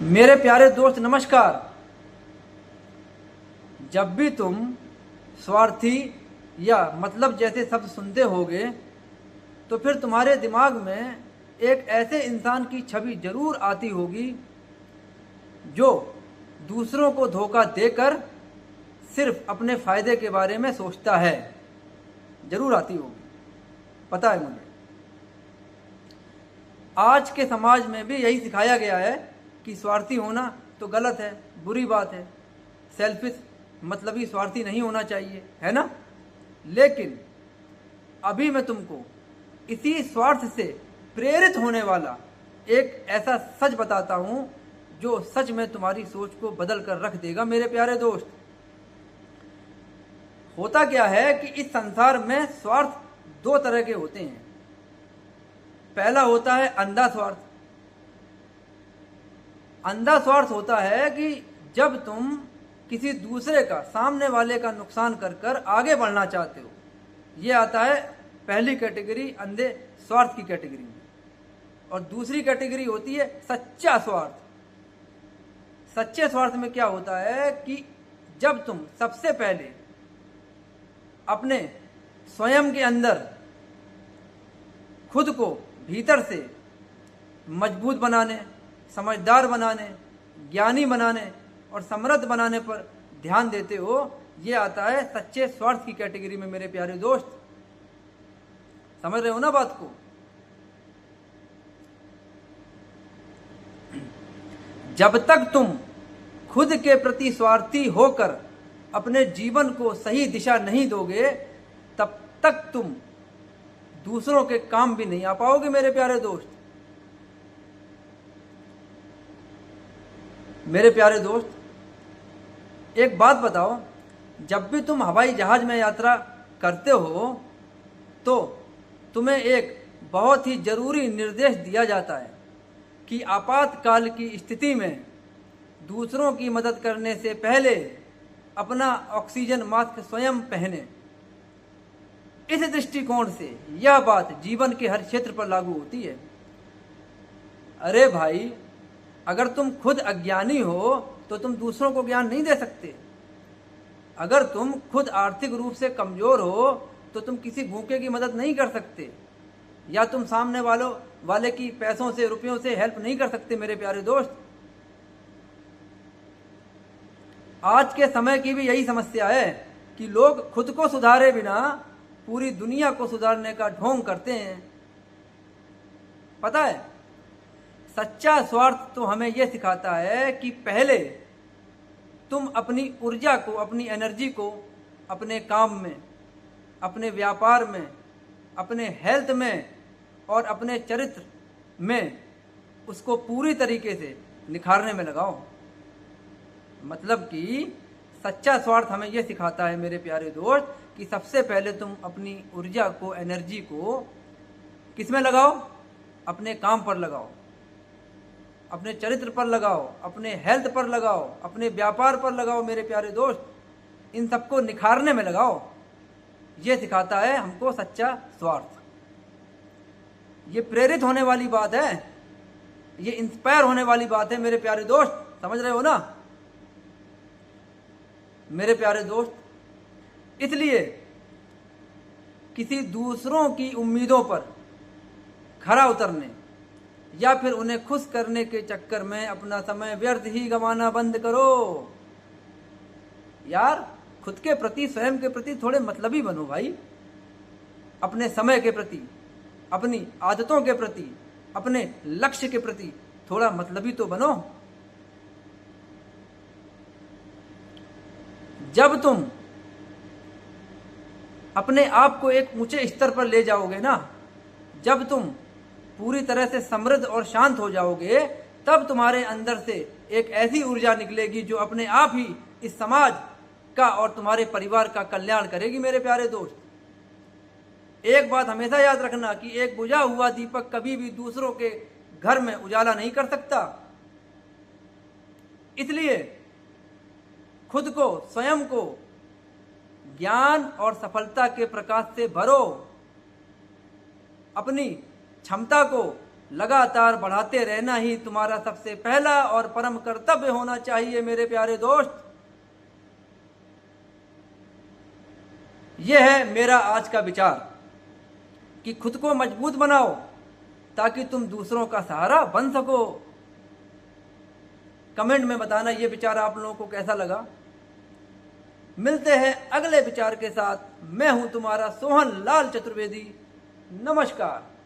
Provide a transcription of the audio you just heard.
मेरे प्यारे दोस्त नमस्कार। जब भी तुम स्वार्थी या मतलब जैसे शब्द सुनते होगे तो फिर तुम्हारे दिमाग में एक ऐसे इंसान की छवि जरूर आती होगी जो दूसरों को धोखा देकर सिर्फ अपने फायदे के बारे में सोचता है। जरूर आती होगी, पता है मुझे। आज के समाज में भी यही सिखाया गया है कि स्वार्थी होना तो गलत है, बुरी बात है, सेल्फिश मतलबी स्वार्थी नहीं होना चाहिए, है ना। लेकिन अभी मैं तुमको इसी स्वार्थ से प्रेरित होने वाला एक ऐसा सच बताता हूं जो सच में तुम्हारी सोच को बदल कर रख देगा। मेरे प्यारे दोस्त, होता क्या है कि इस संसार में स्वार्थ दो तरह के होते हैं। पहला होता है अंधा स्वार्थ। अंधा स्वार्थ होता है कि जब तुम किसी दूसरे का, सामने वाले का नुकसान कर कर आगे बढ़ना चाहते हो। यह आता है पहली कैटेगरी अंधे स्वार्थ की कैटेगरी में। और दूसरी कैटेगरी होती है सच्चा स्वार्थ। सच्चे स्वार्थ में क्या होता है कि जब तुम सबसे पहले अपने स्वयं के अंदर खुद को भीतर से मजबूत बनाने, समझदार बनाने, ज्ञानी बनाने और समृद्ध बनाने पर ध्यान देते हो, ये आता है सच्चे स्वार्थ की कैटेगरी में। मेरे प्यारे दोस्त, समझ रहे हो ना बात को। जब तक तुम खुद के प्रति स्वार्थी होकर अपने जीवन को सही दिशा नहीं दोगे, तब तक तुम दूसरों के काम भी नहीं आ पाओगे। मेरे प्यारे दोस्त, मेरे प्यारे दोस्त, एक बात बताओ, जब भी तुम हवाई जहाज में यात्रा करते हो तो तुम्हें एक बहुत ही जरूरी निर्देश दिया जाता है कि आपातकाल की स्थिति में दूसरों की मदद करने से पहले अपना ऑक्सीजन मास्क स्वयं पहने। इस दृष्टिकोण से यह बात जीवन के हर क्षेत्र पर लागू होती है। अरे भाई, अगर तुम खुद अज्ञानी हो तो तुम दूसरों को ज्ञान नहीं दे सकते। अगर तुम खुद आर्थिक रूप से कमजोर हो तो तुम किसी भूखे की मदद नहीं कर सकते, या तुम सामने वाले की पैसों से, रुपयों से हेल्प नहीं कर सकते। मेरे प्यारे दोस्त, आज के समय की भी यही समस्या है कि लोग खुद को सुधारे बिना पूरी दुनिया को सुधारने का ढोंग करते हैं। पता है, सच्चा स्वार्थ तो हमें यह सिखाता है कि पहले तुम अपनी ऊर्जा को, अपनी एनर्जी को अपने काम में, अपने व्यापार में, अपने हेल्थ में और अपने चरित्र में उसको पूरी तरीके से निखारने में लगाओ। मतलब कि सच्चा स्वार्थ हमें यह सिखाता है मेरे प्यारे दोस्त कि सबसे पहले तुम अपनी ऊर्जा को, एनर्जी को किस में लगाओ? अपने काम पर लगाओ, अपने चरित्र पर लगाओ, अपने हेल्थ पर लगाओ, अपने व्यापार पर लगाओ। मेरे प्यारे दोस्त, इन सबको निखारने में लगाओ। ये सिखाता है हमको सच्चा स्वार्थ। ये प्रेरित होने वाली बात है, ये इंस्पायर होने वाली बात है। मेरे प्यारे दोस्त, समझ रहे हो ना मेरे प्यारे दोस्त। इसलिए किसी दूसरों की उम्मीदों पर खरा उतरने या फिर उन्हें खुश करने के चक्कर में अपना समय व्यर्थ ही गंवाना बंद करो। यार, खुद के प्रति, स्वयं के प्रति थोड़े मतलबी बनो भाई। अपने समय के प्रति, अपनी आदतों के प्रति, अपने लक्ष्य के प्रति थोड़ा मतलबी तो बनो। जब तुम अपने आप को एक ऊंचे स्तर पर ले जाओगे ना, जब तुम पूरी तरह से समृद्ध और शांत हो जाओगे, तब तुम्हारे अंदर से एक ऐसी ऊर्जा निकलेगी जो अपने आप ही इस समाज का और तुम्हारे परिवार का कल्याण करेगी। मेरे प्यारे दोस्त, एक बात हमेशा याद रखना कि एक बुझा हुआ दीपक कभी भी दूसरों के घर में उजाला नहीं कर सकता। इसलिए खुद को, स्वयं को ज्ञान और सफलता के प्रकाश से भरो। अपनी क्षमता को लगातार बढ़ाते रहना ही तुम्हारा सबसे पहला और परम कर्तव्य होना चाहिए मेरे प्यारे दोस्त। यह है मेरा आज का विचार कि खुद को मजबूत बनाओ ताकि तुम दूसरों का सहारा बन सको। कमेंट में बताना ये विचार आप लोगों को कैसा लगा। मिलते हैं अगले विचार के साथ। मैं हूं तुम्हारा सोहन लाल चतुर्वेदी। नमस्कार।